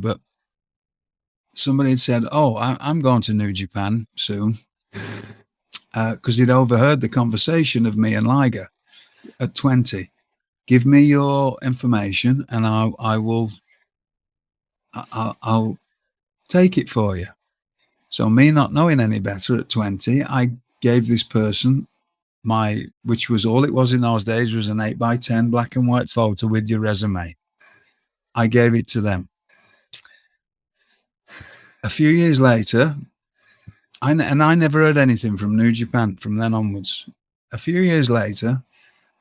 but somebody had said, "Oh, I'm going to New Japan soon," because he'd overheard the conversation of me and Liger at 20. Give me your information, and I'll take it for you. So me not knowing any better at 20, I gave this person which was all it was in those days, was an 8x10 black and white photo with your resume. I gave it to them. A few years later, I never heard anything from New Japan from then onwards. A few years later,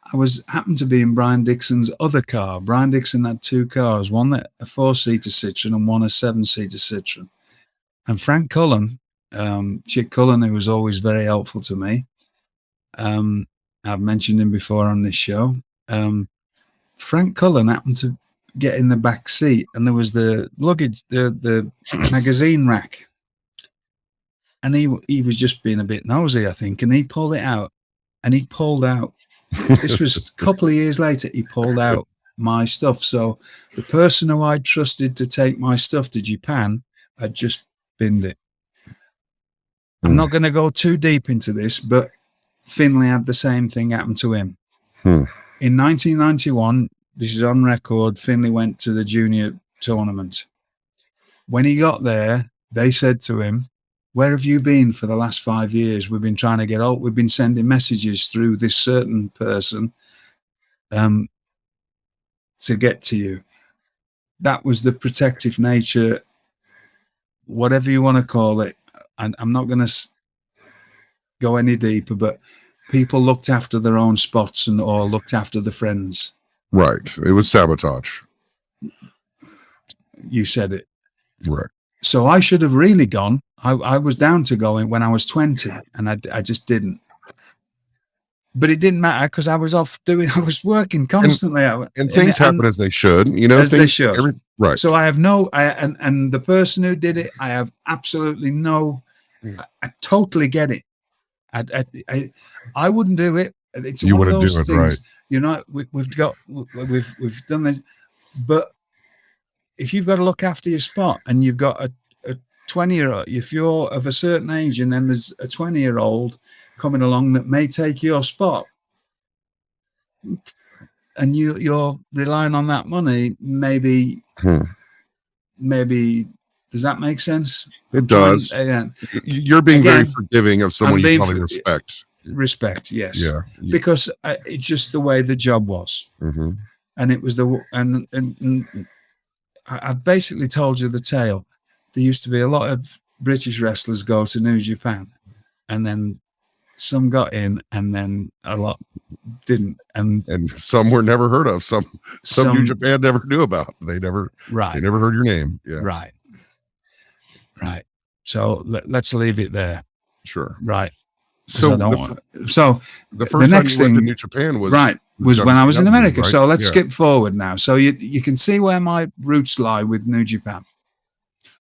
I happened to be in Brian Dixon's other car. Brian Dixon had two cars, one a 4-seater Citroen and one a 7-seater Citroen. And Frank Cullen, Chick Cullen, who was always very helpful to me, I've mentioned him before on this show. Frank Cullen happened to get in the back seat, and there was the luggage, the magazine rack, and he was just being a bit nosy, I think, and he pulled it out, and he pulled out. This was a couple of years later. He pulled out my stuff. So the person who I trusted to take my stuff to Japan had just binned it. I'm not going to go too deep into this, but Finlay had the same thing happen to him. In 1991, this is on record, Finlay went to the junior tournament. When he got there, they said to him, "Where have you been for the last 5 years? We've been trying to get out. We've been sending messages through this certain person to get to you." That was the protective nature, whatever you want to call it. And I'm not going to go any deeper, but people looked after their own spots or looked after the friends. Right. It was sabotage. You said it. Right. So I should have really gone. I was down to going when I was 20, and I just didn't. But it didn't matter because I was I was working constantly. And things happen as they should, as they should. Right. So I have and the person who did it, I have absolutely no, I totally get it. I wouldn't do it. It's one of those things, right. We've done this, but if you've got to look after your spot and you've got a 20-year-old, if you're of a certain age and then there's a 20-year-old coming along that may take your spot, and you're relying on that money, maybe does that make sense? It does. You're being very forgiving of someone you probably respect. Respect, yes. Yeah. Because it's just the way the job was. And it was and I've basically told you the tale. There used to be a lot of British wrestlers go to New Japan, and then some got in, and then a lot didn't, and some were never heard of. Some New Japan never knew about. They never heard your name. Yeah. Right. So let's leave it there. Sure. Right. So the first time you went to New Japan was when I was in America. Right? So let's skip forward now. So you can see where my roots lie with New Japan.